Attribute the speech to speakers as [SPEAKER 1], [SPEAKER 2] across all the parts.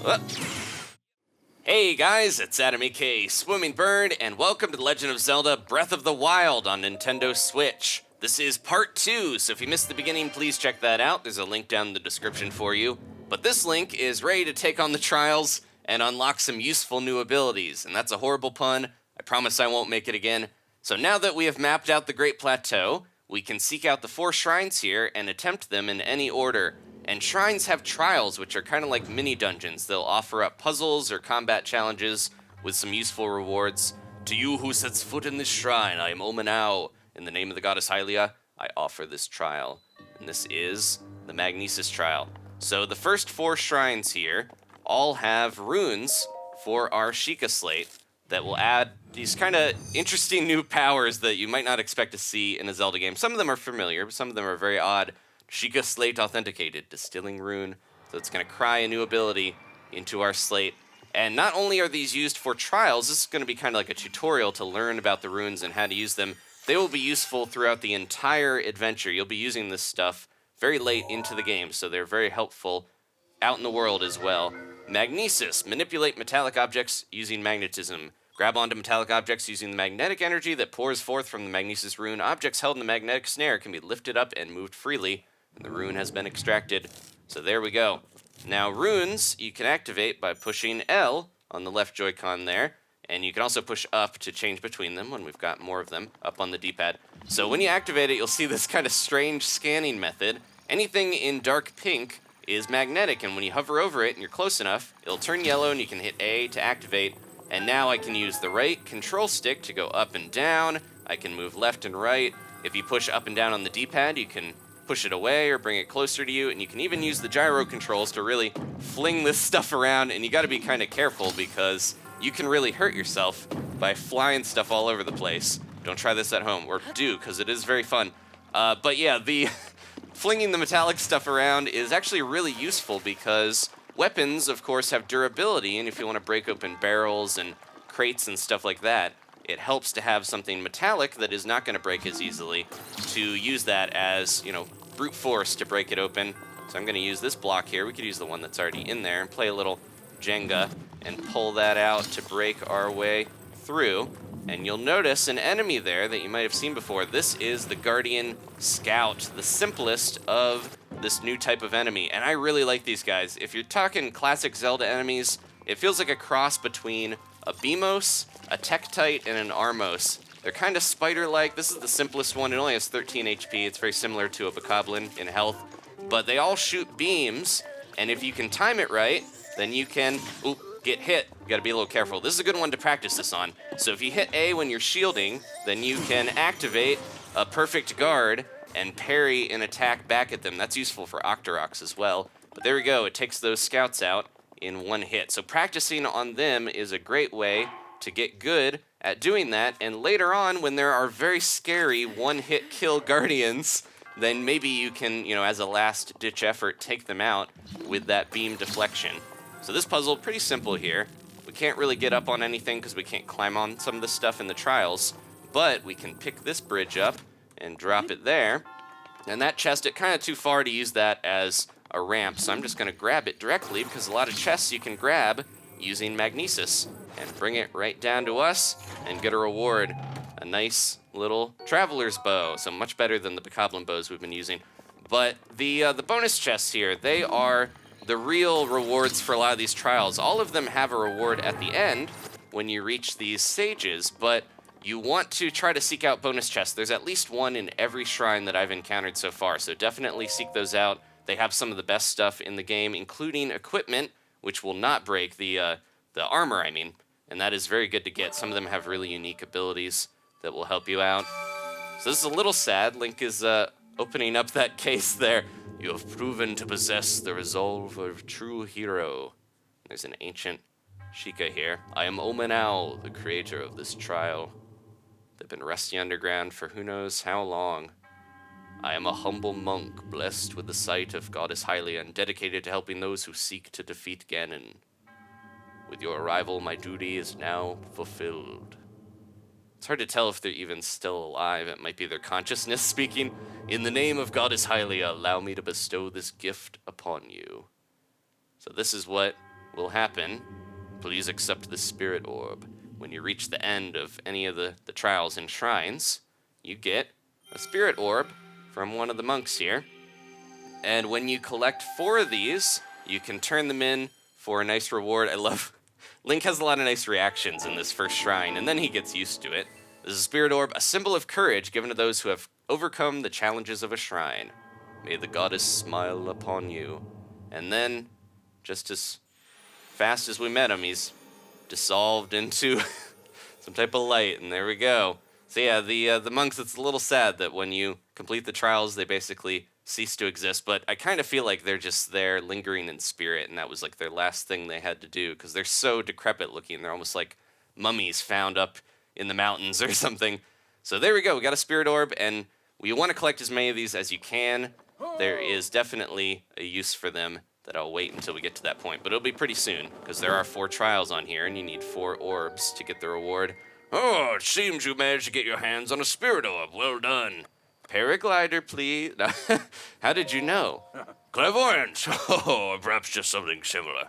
[SPEAKER 1] Uh. Hey guys, it's Adam aka Swimming Bird, and welcome to The Legend of Zelda Breath of the Wild on Nintendo Switch. This is part 2, so if you missed the beginning, please check that out. There's a link down in the description for you. But this link is ready to take on the trials and unlock some useful new abilities, and that's a horrible pun. I promise I won't make it again. So now that we have mapped out the Great Plateau, we can seek out the 4 shrines here and attempt them in any order. And shrines have trials, which are kind of like mini dungeons. They'll offer up puzzles or combat challenges with some useful rewards. To you who sets foot in this shrine, I am Omanao. In the name of the goddess Hylia, I offer this trial. And this is the Magnesis trial. So the first 4 shrines here all have runes for our Sheikah Slate that will add these kind of interesting new powers that you might not expect to see in a Zelda game. Some of them are familiar, but some of them are very odd. Sheikah Slate Authenticated, Distilling Rune. So it's going to cry a new ability into our slate. And not only are these used for trials, this is going to be kind of like a tutorial to learn about the runes and how to use them. They will be useful throughout the entire adventure. You'll be using this stuff very late into the game, so they're very helpful out in the world as well. Magnesis, manipulate metallic objects using magnetism. Grab onto metallic objects using the magnetic energy that pours forth from the Magnesis rune. Objects held in the magnetic snare can be lifted up and moved freely. And the rune has been extracted. So there we go. Now runes you can activate by pushing L on the left Joy-Con there, and you can also push up to change between them when we've got more of them up on the D-pad. So when you activate it, you'll see this kind of strange scanning method. Anything in dark pink is magnetic, and when you hover over it and you're close enough, it'll turn yellow and you can hit A to activate. And now I can use the right control stick to go up and down. I can move left and right. If you push up and down on the D-pad, you can push it away or bring it closer to you, and you can even use the gyro controls to really fling this stuff around, and you gotta be kind of careful because you can really hurt yourself by flying stuff all over the place. Don't try this at home, or do, because it is very fun. But yeah, the flinging the metallic stuff around is actually really useful because weapons, of course, have durability, and if you want to break open barrels and crates and stuff like that, it helps to have something metallic that is not going to break as easily to use that as, brute force to break it open. So I'm going to use this block here. We could use the one that's already in there and play a little Jenga and pull that out to break our way through. And you'll notice an enemy there that you might have seen before. This is the Guardian Scout, the simplest of this new type of enemy. And I really like these guys. If you're talking classic Zelda enemies, it feels like a cross between a Beamos, a Tektite, and an Armos. They're kind of spider-like. This is the simplest one. It only has 13 HP. It's very similar to a Bokoblin in health. But they all shoot beams, and if you can time it right, then you can get hit. You gotta be a little careful. This is a good one to practice this on. So if you hit A when you're shielding, then you can activate a perfect guard and parry an attack back at them. That's useful for Octoroks as well. But there we go. It takes those scouts out in one hit. So practicing on them is a great way to get good at doing that. And later on, when there are very scary one-hit kill guardians, then maybe you can, as a last-ditch effort, take them out with that beam deflection. So this puzzle, pretty simple here. We can't really get up on anything because we can't climb on some of the stuff in the trials, but we can pick this bridge up and drop it there. And that chest, it's kind of too far to use that as a ramp, so I'm just going to grab it directly because a lot of chests you can grab using Magnesis and bring it right down to us and get a reward. A nice little traveler's bow, so much better than the Bokoblin bows we've been using. But the bonus chests here, they are the real rewards for a lot of these trials. All of them have a reward at the end when you reach these stages, but you want to try to seek out bonus chests. There's at least one in every shrine that I've encountered so far, so definitely seek those out. They have some of the best stuff in the game, including equipment, which will not break the armor, and that is very good to get. Some of them have really unique abilities that will help you out. So this is a little sad. Link is opening up that case there. You have proven to possess the resolve of a true hero. There's an ancient Sheikah here. I am Omanao, the creator of this trial. They've been resting underground for who knows how long. I am a humble monk, blessed with the sight of Goddess Hylia and dedicated to helping those who seek to defeat Ganon. With your arrival, my duty is now fulfilled. It's hard to tell if they're even still alive. It might be their consciousness speaking. In the name of Goddess Hylia, allow me to bestow this gift upon you. So this is what will happen. Please accept the spirit orb. When you reach the end of any of the trials and shrines, you get a spirit orb from one of the monks here. And when you collect 4 of these, you can turn them in for a nice reward. I love... Link has a lot of nice reactions in this first shrine, and then he gets used to it. This is a spirit orb, a symbol of courage given to those who have overcome the challenges of a shrine. May the goddess smile upon you. And then, just as fast as we met him, he's dissolved into some type of light, and there we go. So yeah, the monks, it's a little sad that when you complete the trials, they basically cease to exist, but I kind of feel like they're just there lingering in spirit, and that was like their last thing they had to do, because they're so decrepit looking. They're almost like mummies found up in the mountains or something. So there we go, we got a spirit orb, and we want to collect as many of these as you can. There is definitely a use for them that I'll wait until we get to that point, but it'll be pretty soon, because there are 4 trials on here, and you need 4 orbs to get the reward. Oh, it seems you managed to get your hands on a spirit orb. Well done. Paraglider, please. How did you know? Clairvoyance. Oh, perhaps just something similar.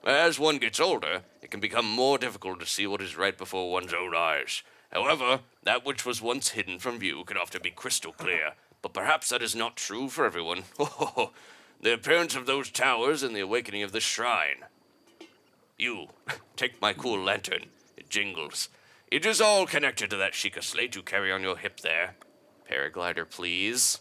[SPEAKER 1] As one gets older, it can become more difficult to see what is right before one's own eyes. However, that which was once hidden from view can often be crystal clear, but perhaps that is not true for everyone. Oh, the appearance of those towers and the awakening of the shrine. You, take my cool lantern. It jingles. It is all connected to that Sheikah slate you carry on your hip there. Paraglider, please.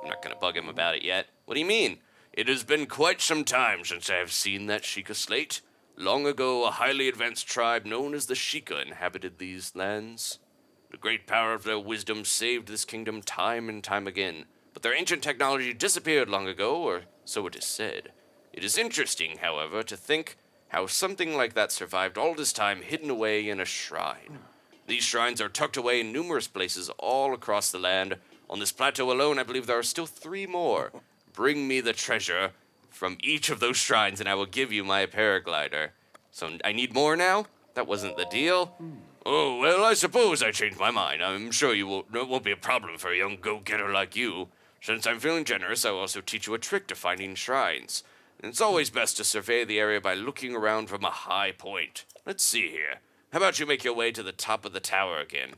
[SPEAKER 1] I'm not going to bug him about it yet. What do you mean? It has been quite some time since I have seen that Sheikah slate. Long ago, a highly advanced tribe known as the Sheikah inhabited these lands. The great power of their wisdom saved this kingdom time and time again, but their ancient technology disappeared long ago, or so it is said. It is interesting, however, to think how something like that survived all this time hidden away in a shrine. These shrines are tucked away in numerous places all across the land. On this plateau alone, I believe there are still 3 more. Bring me the treasure from each of those shrines, and I will give you my paraglider. So I need more now? That wasn't the deal. Oh, well, I suppose I changed my mind. I'm sure it won't be a problem for a young go-getter like you. Since I'm feeling generous, I'll also teach you a trick to finding shrines. And it's always best to survey the area by looking around from a high point. Let's see here. How about you make your way to the top of the tower again?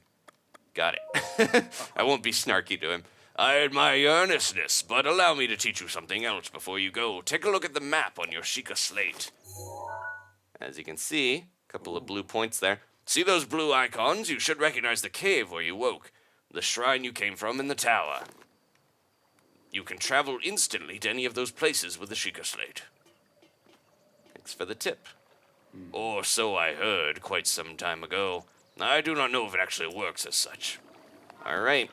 [SPEAKER 1] Got it. I won't be snarky to him. I admire your earnestness, but allow me to teach you something else before you go. Take a look at the map on your Sheikah slate. As you can see, a couple of blue points there. See those blue icons? You should recognize the cave where you woke, the shrine you came from, in the tower. You can travel instantly to any of those places with the Sheikah slate. Thanks for the tip. Or so I heard quite some time ago. I do not know if it actually works as such. All right.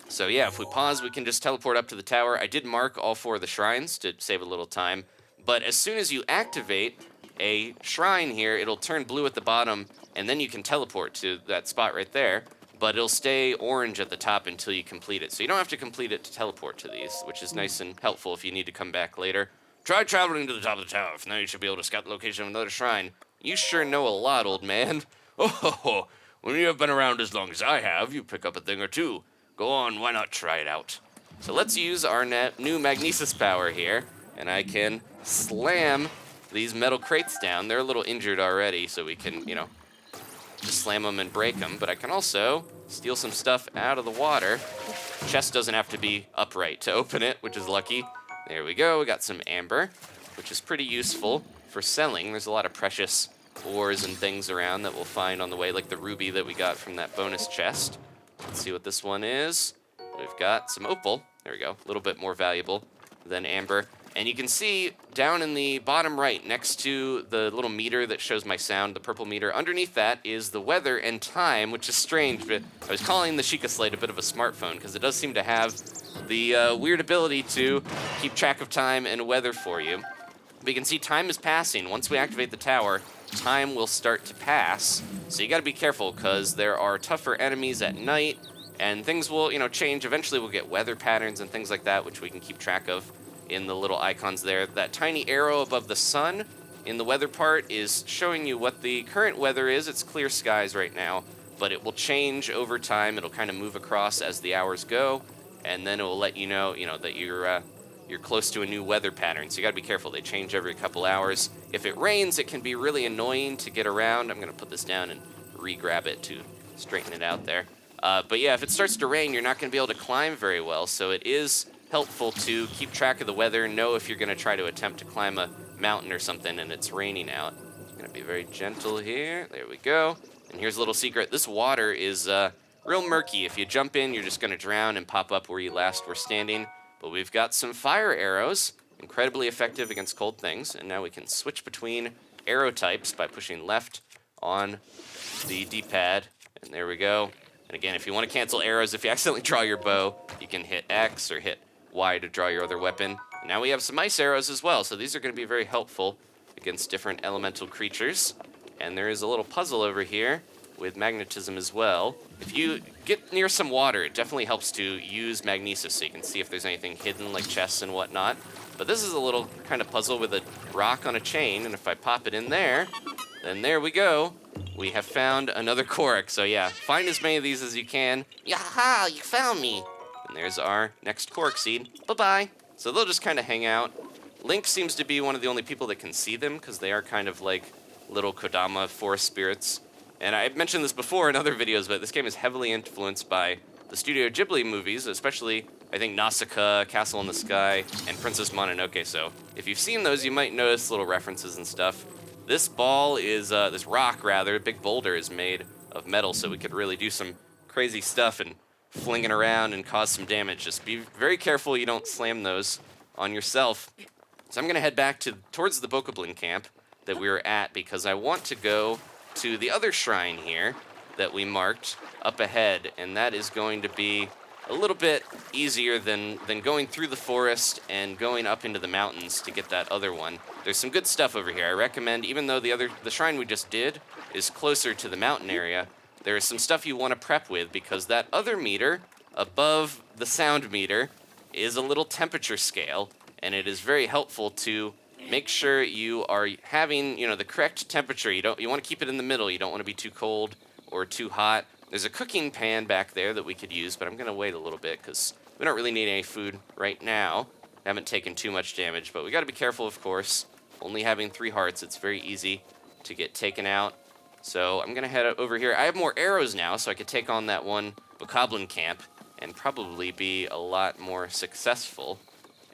[SPEAKER 1] So yeah, if we pause, we can just teleport up to the tower. I did mark all 4 of the shrines to save a little time. But as soon as you activate a shrine here, it'll turn blue at the bottom, and then you can teleport to that spot right there. But it'll stay orange at the top until you complete it. So you don't have to complete it to teleport to these, which is nice and helpful if you need to come back later. Try traveling to the top of the tower. From there, you should be able to scout the location of another shrine. You sure know a lot, old man. Oh, when you have been around as long as I have, you pick up a thing or two. Go on, why not try it out? So let's use our new magnesis power here, and I can slam these metal crates down. They're a little injured already, so we can, just slam them and break them. But I can also steal some stuff out of the water. Chest doesn't have to be upright to open it, which is lucky. There we go. We got some amber, which is pretty useful for selling. There's a lot of precious ores and things around that we'll find on the way, like the ruby that we got from that bonus chest. Let's see what this one is. We've got some opal. There we go. A little bit more valuable than amber. And you can see down in the bottom right, next to the little meter that shows my sound, the purple meter, underneath that is the weather and time, which is strange, but I was calling the Sheikah slate a bit of a smartphone because it does seem to have the weird ability to keep track of time and weather for you. But you can see time is passing. Once we activate the tower, time will start to pass. So you got to be careful because there are tougher enemies at night, and things will, change. Eventually we'll get weather patterns and things like that, which we can keep track of in the little icons there. That tiny arrow above the sun in the weather part is showing you what the current weather is. It's clear skies right now, but it will change over time. It'll kind of move across as the hours go, and then it will let you know, that your you're close to a new weather pattern. So you gotta be careful. They change every couple hours. If it rains, it can be really annoying to get around. I'm gonna put this down and re-grab it to straighten it out there. But yeah, if it starts to rain, you're not gonna be able to climb very well. So it is helpful to keep track of the weather, know if you're gonna try to attempt to climb a mountain or something and it's raining out. I'm gonna be very gentle here. There we go. And here's a little secret. This water is real murky. If you jump in, you're just gonna drown and pop up where you last were standing. But we've got some fire arrows, incredibly effective against cold things. And now we can switch between arrow types by pushing left on the D-pad. And there we go. And again, if you want to cancel arrows, if you accidentally draw your bow, you can hit X or hit Y to draw your other weapon. And now we have some ice arrows as well, so these are going to be very helpful against different elemental creatures. And there is a little puzzle over here with magnetism as well. If you get near some water, it definitely helps to use magnesis so you can see if there's anything hidden like chests and whatnot. But this is a little kind of puzzle with a rock on a chain, and if I pop it in there, then there we go. We have found another Korok. So yeah, find as many of these as you can. Yaha, you found me. And there's our next Korok seed. Bye-bye. So they'll just kind of hang out. Link seems to be one of the only people that can see them because they are kind of like little Kodama forest spirits. And I've mentioned this before in other videos, but this game is heavily influenced by the Studio Ghibli movies, especially, I think, Nausicaa, Castle in the Sky, and Princess Mononoke. So if you've seen those, you might notice little references and stuff. This ball is, this rock rather, big boulder is made of metal, so we could really do some crazy stuff and fling it around and cause some damage. Just be very careful you don't slam those on yourself. So I'm gonna head back towards the Bokoblin camp that we were at because I want to go to the other shrine here that we marked up ahead, and that is going to be a little bit easier than going through the forest and going up into the mountains to get that other one. There's some good stuff over here. I recommend, even though the shrine we just did is closer to the mountain area, there is some stuff you want to prep with because that other meter above the sound meter is a little temperature scale, and it is very helpful to make sure you are having, the correct temperature. You want to keep it in the middle. You don't want to be too cold or too hot. There's a cooking pan back there that we could use, but I'm going to wait a little bit because we don't really need any food right now. Haven't taken too much damage, but we got to be careful, of course. Only having 3 hearts, it's very easy to get taken out. So I'm going to head over here. I have more arrows now, so I could take on that one Bokoblin camp and probably be a lot more successful.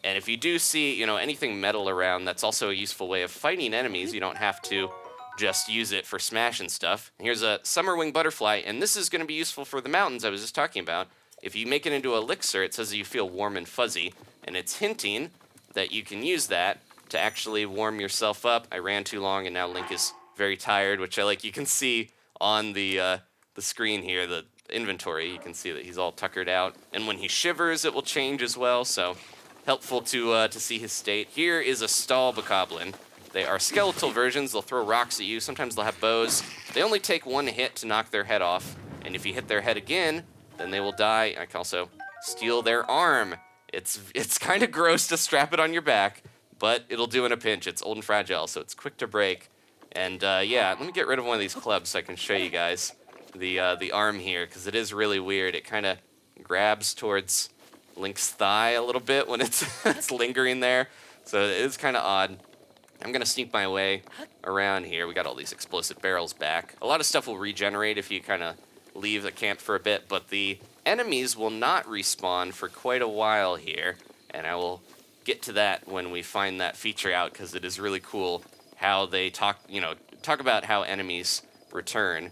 [SPEAKER 1] And if you do see, anything metal around, that's also a useful way of fighting enemies. You don't have to just use it for smashing stuff. Here's a Summerwing Butterfly, and this is going to be useful for the mountains I was just talking about. If you make it into an elixir, it says you feel warm and fuzzy, and it's hinting that you can use that to actually warm yourself up. I ran too long, and now Link is very tired, which you can see on the screen here, the inventory. You can see that he's all tuckered out, and when he shivers, it will change as well, so helpful to see his state. Here is a Stall Bokoblin. They are skeletal versions. They'll throw rocks at you. Sometimes they'll have bows. They only take 1 hit to knock their head off, and if you hit their head again, then they will die. I can also steal their arm. It's kind of gross to strap it on your back, but it'll do in a pinch. It's old and fragile, so it's quick to break. And yeah, let me get rid of one of these clubs so I can show you guys the arm here, because it is really weird. It kind of grabs towards Link's thigh a little bit when it's lingering there, so it is kind of odd. I'm going to sneak my way around here. We got all these explosive barrels back. A lot of stuff will regenerate if you kind of leave the camp for a bit, but the enemies will not respawn for quite a while here, and I will get to that when we find that feature out, because it is really cool how they talk about how enemies return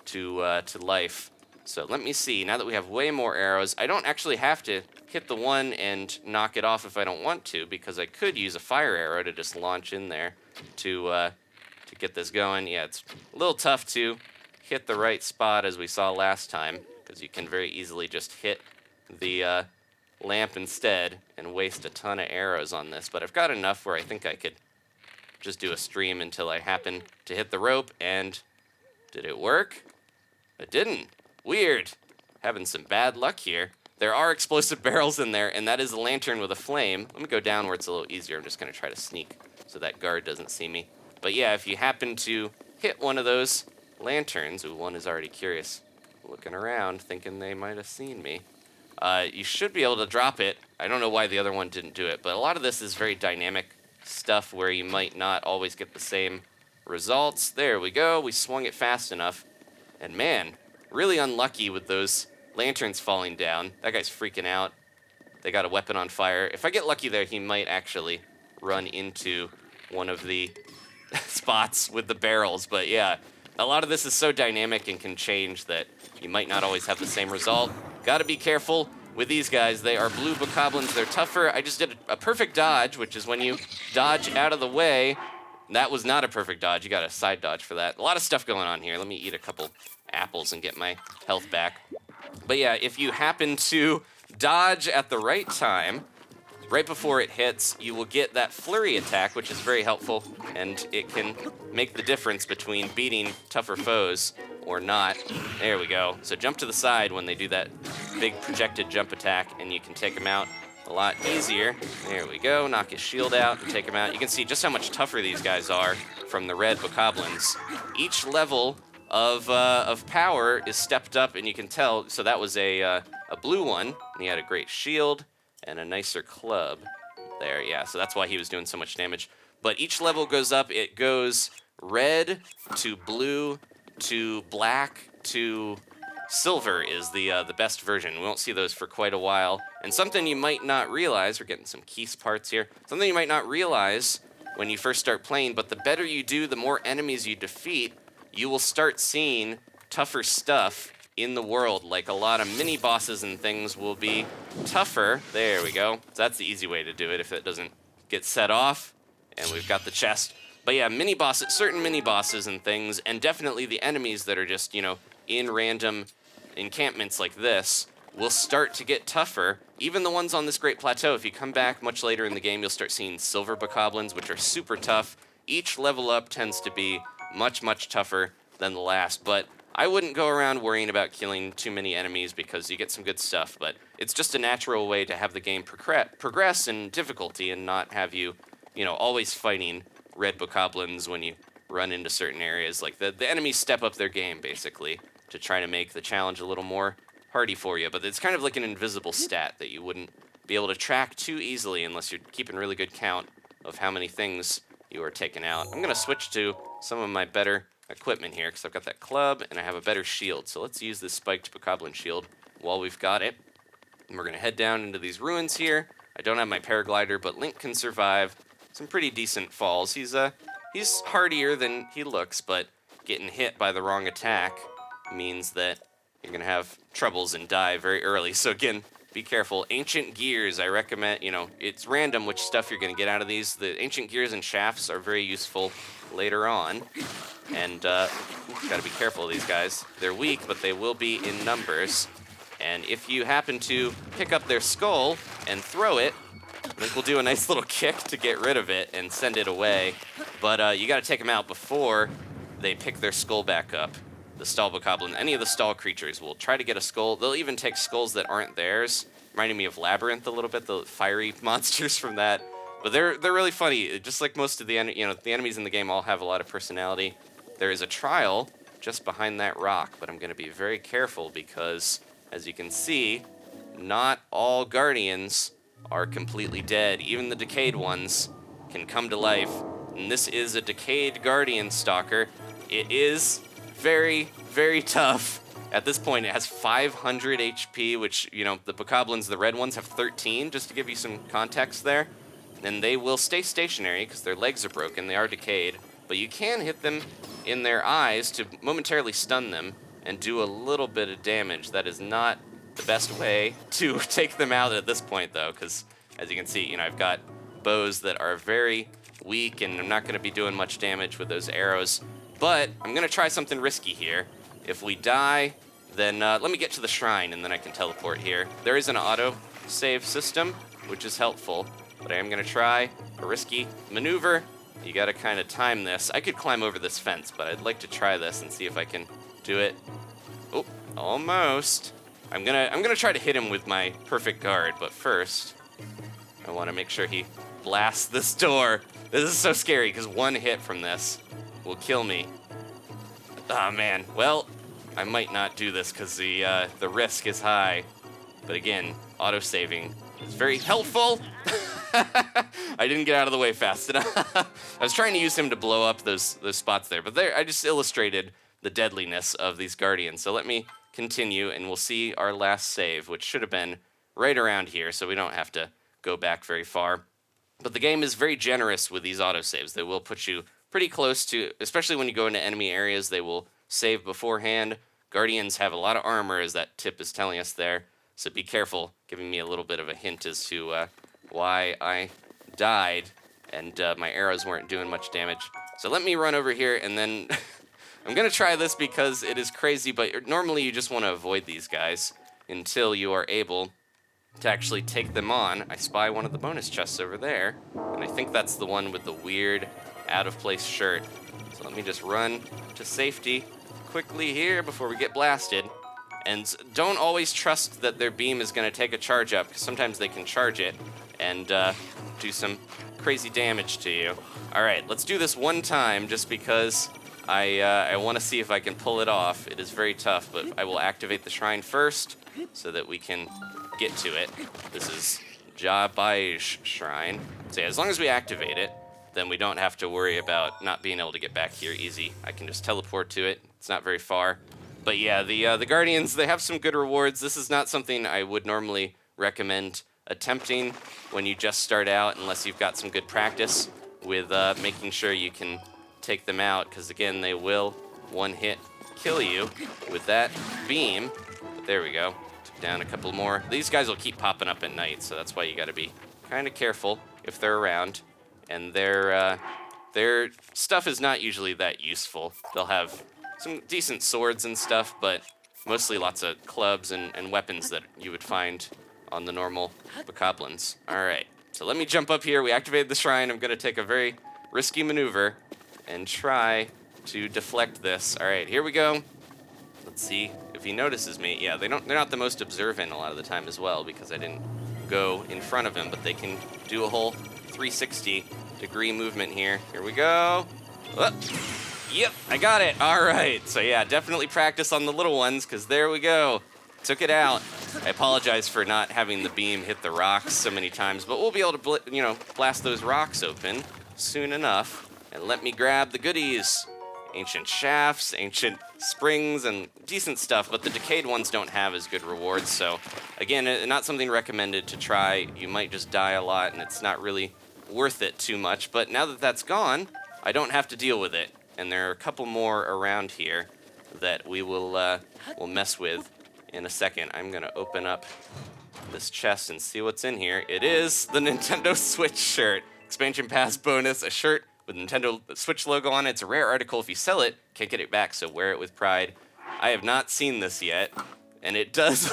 [SPEAKER 1] to life. So let me see. Now that we have way more arrows, I don't actually have to hit the one and knock it off if I don't want to, because I could use a fire arrow to just launch in there to get this going. Yeah, it's a little tough to hit the right spot as we saw last time, because you can very easily just hit the lamp instead and waste a ton of arrows on this. But I've got enough where I think I could just do a stream until I happen to hit the rope, and did it work? It didn't. Weird. Having some bad luck here. There are explosive barrels in there, and that is a lantern with a flame. Let me go down where it's a little easier. I'm just going to try to sneak so that guard doesn't see me. But yeah, if you happen to hit one of those lanterns, ooh, one is already curious, looking around, thinking they might have seen me. you should be able to drop it. I don't know why the other one didn't do it, but a lot of this is very dynamic stuff where you might not always get the same results. There we go. We swung it fast enough. And man, really unlucky with those lanterns falling down. That guy's freaking out. They got a weapon on fire. If I get lucky there, he might actually run into one of the spots with the barrels. But yeah, a lot of this is so dynamic and can change that you might not always have the same result. Gotta be careful with these guys. They are blue bokoblins. They're tougher. I just did a perfect dodge, which is when you dodge out of the way. That was not a perfect dodge. You got a side dodge for that. A lot of stuff going on here. Let me eat a couple apples and get my health back. But yeah, if you happen to dodge at the right time, right before it hits, you will get that flurry attack, which is very helpful, and it can make the difference between beating tougher foes or not. There we go. So jump to the side when they do that big projected jump attack, and you can take them out a lot easier. There we go. Knock his shield out and take him out. You can see just how much tougher these guys are from the red bokoblins. Each level of power is stepped up, and you can tell. So that was a blue one, and he had a great shield and a nicer club there. Yeah, so that's why he was doing so much damage. But each level goes up. It goes red to blue to black to silver is the best version. We won't see those for quite a while. And something you might not realize, we're getting some keys parts here, something you might not realize when you first start playing, but the better you do, the more enemies you defeat, you will start seeing tougher stuff in the world. Like a lot of mini bosses and things will be tougher. There we go. So that's the easy way to do it if it doesn't get set off. And we've got the chest. But yeah, mini bosses, certain mini bosses and things, and definitely the enemies that are just, you know, in random encampments like this will start to get tougher. Even the ones on this great plateau, if you come back much later in the game, you'll start seeing silver bokoblins, which are super tough. Each level up tends to be much, much tougher than the last, but I wouldn't go around worrying about killing too many enemies because you get some good stuff, but it's just a natural way to have the game progress in difficulty and not have you, you know, always fighting red bokoblins when you run into certain areas. Like the enemies step up their game, basically, to try to make the challenge a little more hardy for you, but it's kind of like an invisible stat that you wouldn't be able to track too easily unless you're keeping really good count of how many things you are taking out. I'm going to switch to some of my better equipment here because I've got that club and I have a better shield. So let's use this spiked bokoblin shield while we've got it. And we're going to head down into these ruins here. I don't have my paraglider, but Link can survive some pretty decent falls. He's hardier than he looks, but getting hit by the wrong attack means that you're going to have troubles and die very early. So again, be careful. Ancient gears, I recommend, you know, it's random which stuff you're going to get out of these. The ancient gears and shafts are very useful later on. And got to be careful of these guys. They're weak, but they will be in numbers. And if you happen to pick up their skull and throw it, Link will do a nice little kick to get rid of it and send it away. But you got to take them out before they pick their skull back up. The stall bokoblin, any of the stall creatures will try to get a skull. They'll even take skulls that aren't theirs. Reminding me of Labyrinth a little bit, the fiery monsters from that. But they're really funny. Just like most of the the enemies in the game all have a lot of personality. There is a trial just behind that rock, but I'm going to be very careful because, as you can see, not all guardians are completely dead. Even the decayed ones can come to life. And this is a decayed guardian stalker. It is very, very tough. At this point, it has 500 HP, which, you know, the bokoblins, the red ones, have 13, just to give you some context there. And they will stay stationary because their legs are broken. They are decayed. But you can hit them in their eyes to momentarily stun them and do a little bit of damage. That is not the best way to take them out at this point, though, because, as you can see, you know, I've got bows that are very weak, and I'm not going to be doing much damage with those arrows. But I'm going to try something risky here. If we die, then let me get to the shrine, and then I can teleport here. There is an auto-save system, which is helpful, but I am going to try a risky maneuver. You got to kind of time this. I could climb over this fence, but I'd like to try this and see if I can do it. Oh, almost. I'm gonna try to hit him with my perfect guard, but first, I want to make sure he blasts this door. This is so scary because one hit from this will kill me. Oh man, well, I might not do this because the risk is high. But again, auto-saving is very helpful. I didn't get out of the way fast enough. I was trying to use him to blow up those spots there, but there I just illustrated the deadliness of these guardians. So let me continue, and we'll see our last save, which should have been right around here, so we don't have to go back very far. But the game is very generous with these autosaves. They will put you pretty close to, especially when you go into enemy areas, they will save beforehand. Guardians have a lot of armor, as that tip is telling us there, so be careful, giving me a little bit of a hint as to why I died and my arrows weren't doing much damage. So let me run over here, and then I'm going to try this because it is crazy, but normally you just want to avoid these guys until you are able to actually take them on. I spy one of the bonus chests over there, and I think that's the one with the weird out-of-place shirt. So let me just run to safety quickly here before we get blasted. And don't always trust that their beam is going to take a charge up, because sometimes they can charge it and do some crazy damage to you. All right, let's do this one time just because I want to see if I can pull it off. It is very tough, but I will activate the shrine first so that we can get to it. This is Jabai's shrine. So yeah, as long as we activate it, then we don't have to worry about not being able to get back here easy. I can just teleport to it. It's not very far. But yeah, the Guardians, they have some good rewards. This is not something I would normally recommend attempting when you just start out, unless you've got some good practice with making sure you can take them out, because again, they will one-hit kill you with that beam. But there we go. Took down a couple more. These guys will keep popping up at night, so that's why you got to be kind of careful if they're around. And their stuff is not usually that useful. They'll have some decent swords and stuff, but mostly lots of clubs and weapons that you would find on the normal bokoblins. All right, so let me jump up here. We activated the shrine. I'm going to take a very risky maneuver and try to deflect this. All right, here we go. Let's see if he notices me. Yeah, they're not the most observant a lot of the time as well, because I didn't go in front of him, but they can do a whole 360-degree movement here. Here we go. Yep, I got it. All right. So yeah, definitely practice on the little ones, because there we go. Took it out. I apologize for not having the beam hit the rocks so many times, but we'll be able to blast those rocks open soon enough. And let me grab the goodies. Ancient shafts, ancient springs, and decent stuff, but the decayed ones don't have as good rewards. So again, not something recommended to try. You might just die a lot, and it's not really worth it too much. But now that that's gone, I don't have to deal with it. And there are a couple more around here that we will mess with in a second. I'm gonna open up this chest and see what's in here. It is the Nintendo Switch shirt. Expansion Pass bonus, a shirt with Nintendo Switch logo on it. It's a rare article. If you sell it, can't get it back, so wear it with pride. I have not seen this yet, and it does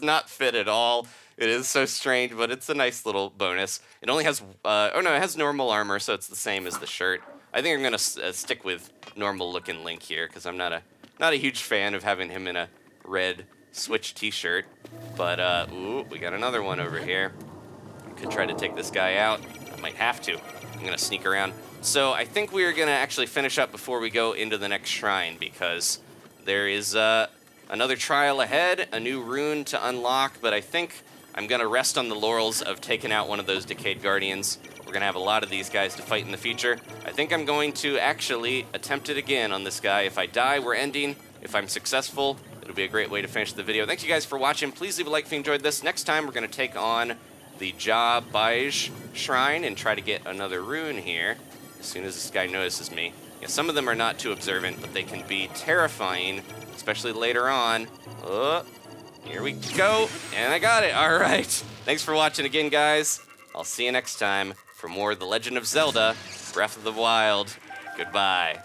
[SPEAKER 1] not fit at all. It is so strange, but it's a nice little bonus. It only has, it has normal armor, so it's the same as the shirt. I think I'm gonna stick with normal-looking Link here, because I'm not a huge fan of having him in a red Switch T-shirt. But ooh, we got another one over here. Could try to take this guy out. I might have to. I'm gonna sneak around. So I think we are gonna actually finish up before we go into the next shrine, because there is another trial ahead, a new rune to unlock. But I think I'm gonna rest on the laurels of taking out one of those decayed guardians. We're gonna have a lot of these guys to fight in the future. I think I'm going to actually attempt it again on this guy. If I die, we're ending. If I'm successful, it'll be a great way to finish the video. Thank you guys for watching. Please leave a like if you enjoyed this. Next time, we're gonna take on the Jabai's shrine and try to get another rune here as soon as this guy notices me. Yeah, some of them are not too observant, but they can be terrifying, especially later on. Oh, here we go, and I got it. All right. Thanks for watching again, guys. I'll see you next time for more of The Legend of Zelda Breath of the Wild. Goodbye.